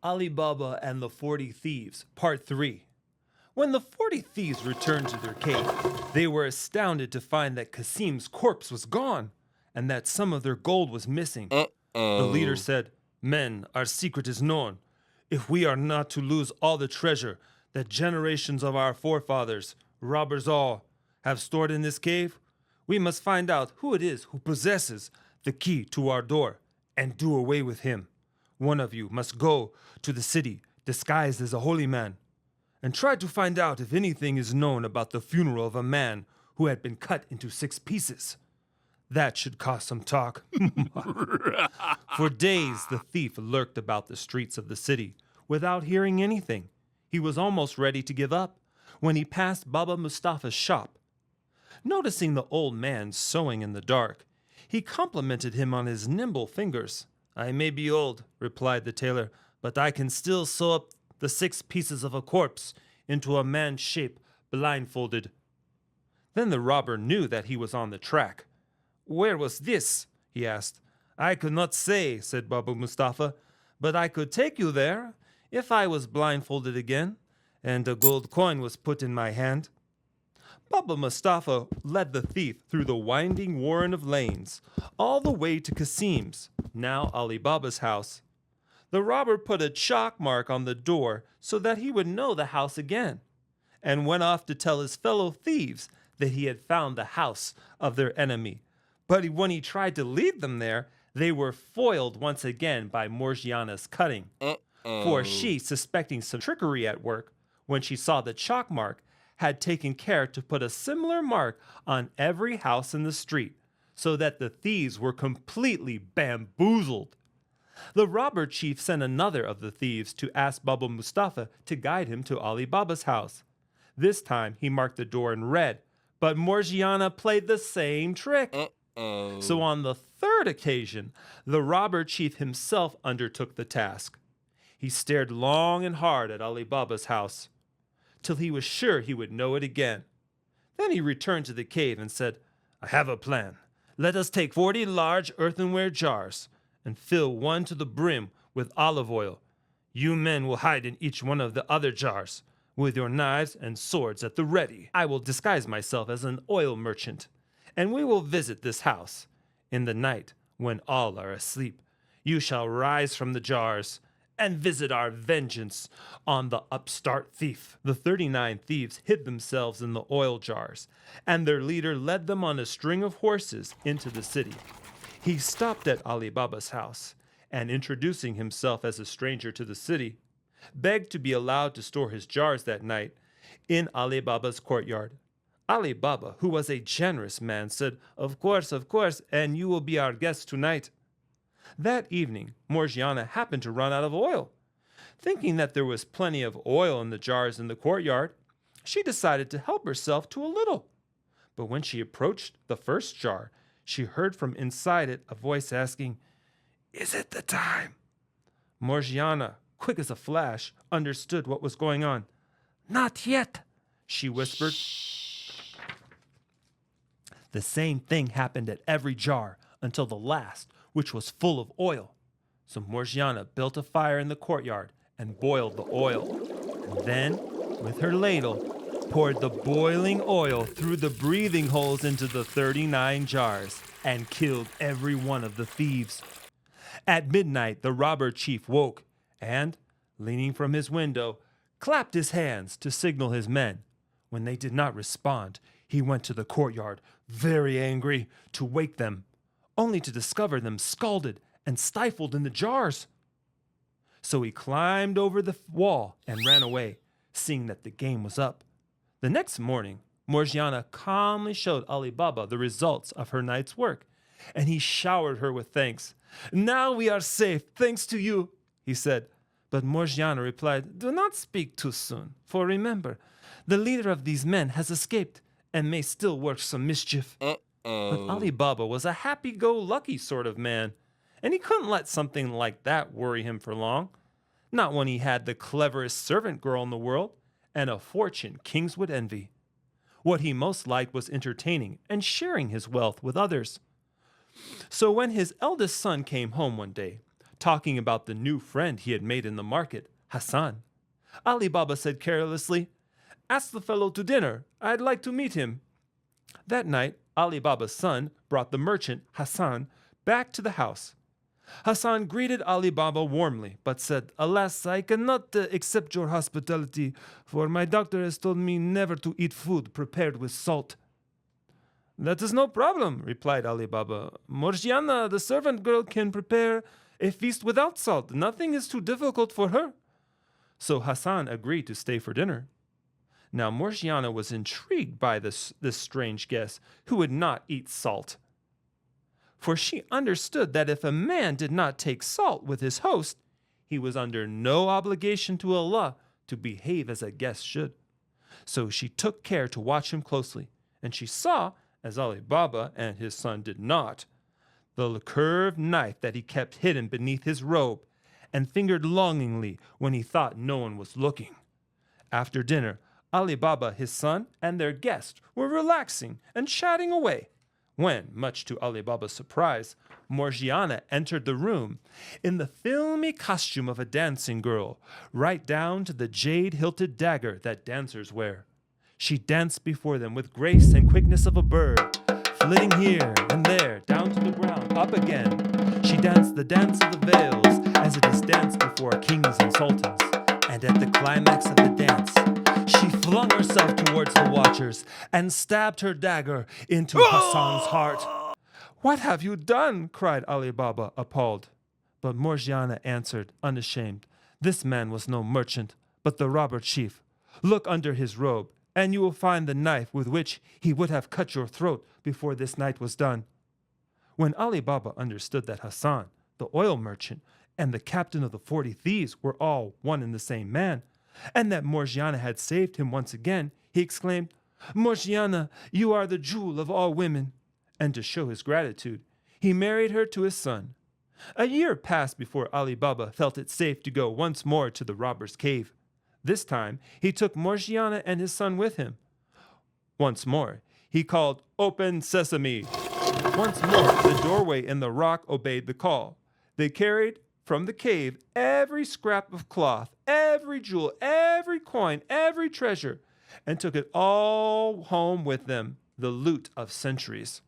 Ali Baba and the 40 Thieves, Part 3. When the 40 thieves returned to their cave, they were astounded to find that Kasim's corpse was gone and that some of their gold was missing. The leader Uh-oh. said, "Men, our secret is known. If we are not to lose all the treasure that generations of our forefathers, robbers all, have stored in this cave, we must find out who it is who possesses the key to our door and do away with him. One of you must go to the city disguised as a holy man and try to find out if anything is known about the funeral of a man who had been cut into 6 pieces. That should cause some talk." For days, the thief lurked about the streets of the city without hearing anything. He was almost ready to give up when he passed Baba Mustafa's shop. Noticing the old man sewing in the dark, he complimented him on his nimble fingers. "I may be old," replied the tailor, "but I can still sew up the 6 pieces of a corpse into a man's shape blindfolded." Then the robber knew that he was on the track. "Where was this?" he asked. "I could not say," said Baba Mustafa, "but I could take you there if I was blindfolded again and a gold coin was put in my hand." Baba Mustafa led the thief through the winding warren of lanes, all the way to Kasim's, now Ali Baba's house. The robber put a chalk mark on the door so that he would know the house again, and went off to tell his fellow thieves that he had found the house of their enemy. But when he tried to lead them there, they were foiled once again by Morgiana's cutting. For she, suspecting some trickery at work, when she saw the chalk mark, had taken care to put a similar mark on every house in the street, so that the thieves were completely bamboozled. The robber chief sent another of the thieves to ask Baba Mustafa to guide him to Ali Baba's house. This time he marked the door in red, but Morgiana played the same trick. So on the third occasion, the robber chief himself undertook the task. He stared long and hard at Ali Baba's house, till he was sure he would know it again. Then he returned to the cave and said, "I have a plan. Let us take 40 large earthenware jars and fill one to the brim with olive oil. You men will hide in each one of the other jars, with your knives and swords at the ready. I will disguise myself as an oil merchant, and we will visit this house. In the night, when all are asleep, you shall rise from the jars and visit our vengeance on the upstart thief." The 39 thieves hid themselves in the oil jars, and their leader led them on a string of horses into the city. He stopped at Ali Baba's house, and introducing himself as a stranger to the city, begged to be allowed to store his jars that night in Ali Baba's courtyard. Ali Baba, who was a generous man, said, of course, and you will be our guest tonight." That evening, Morgiana happened to run out of oil. Thinking that there was plenty of oil in the jars in the courtyard, she decided to help herself to a little. But when she approached the first jar, she heard from inside it a voice asking, "Is it the time?" Morgiana, quick as a flash, understood what was going on. "Not yet," she whispered. The same thing happened at every jar until the last, which was full of oil. So Morgiana built a fire in the courtyard and boiled the oil. And then, with her ladle, poured the boiling oil through the breathing holes into the 39 jars and killed every one of the thieves. At midnight, the robber chief woke and, leaning from his window, clapped his hands to signal his men. When they did not respond, he went to the courtyard, very angry, to wake them, only to discover them scalded and stifled in the jars. So he climbed over the wall and ran away, seeing that the game was up. The next morning, Morgiana calmly showed Ali Baba the results of her night's work, and he showered her with thanks. "Now we are safe, thanks to you," he said. But Morgiana replied, "Do not speak too soon, for remember, the leader of these men has escaped and may still work some mischief." But Ali Baba was a happy-go-lucky sort of man, and he couldn't let something like that worry him for long. Not when he had the cleverest servant girl in the world and a fortune kings would envy. What he most liked was entertaining and sharing his wealth with others. So when his eldest son came home one day, talking about the new friend he had made in the market, Hassan. Ali Baba said carelessly, "Ask the fellow to dinner. I'd like to meet him." That night, Ali Baba's son brought the merchant, Hassan, back to the house. Hassan greeted Ali Baba warmly, but said, "Alas, I cannot accept your hospitality, for my doctor has told me never to eat food prepared with salt." "That is no problem," replied Ali Baba. "Morgiana, the servant girl, can prepare a feast without salt. Nothing is too difficult for her." So Hassan agreed to stay for dinner. Now Morgiana was intrigued by this strange guest who would not eat salt. For she understood that if a man did not take salt with his host, he was under no obligation to Allah to behave as a guest should. So she took care to watch him closely, and she saw, as Ali Baba and his son did not, the curved knife that he kept hidden beneath his robe, and fingered longingly when he thought no one was looking. After dinner, Ali Baba, his son, and their guest were relaxing and chatting away, when, much to Ali Baba's surprise, Morgiana entered the room in the filmy costume of a dancing girl, right down to the jade-hilted dagger that dancers wear. She danced before them with grace and quickness of a bird, flitting here and there, down to the ground, up again. She danced the dance of the veils, as it is danced before kings and sultans. And at the climax of the dance, she flung herself towards the watchers and stabbed her dagger into Hassan's heart. "What have you done?" cried Ali Baba, appalled. But Morgiana answered, unashamed, "This man was no merchant, but the robber chief. Look under his robe, and you will find the knife with which he would have cut your throat before this night was done." When Ali Baba understood that Hassan, the oil merchant, and the captain of the 40 thieves were all one and the same man, and that Morgiana had saved him once again, he exclaimed, "Morgiana, you are the jewel of all women." And to show his gratitude, he married her to his son. A year passed before Ali Baba felt it safe to go once more to the robber's cave. This time, he took Morgiana and his son with him. Once more, he called, "Open sesame." Once more, the doorway in the rock obeyed the call. They carried from the cave every scrap of cloth, every jewel, every coin, every treasure, and took it all home with them, the loot of centuries.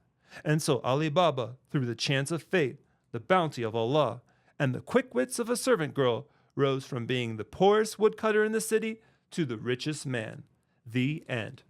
And so Ali Baba, through the chance of fate, the bounty of Allah, and the quick wits of a servant girl, rose from being the poorest woodcutter in the city to the richest man. The end.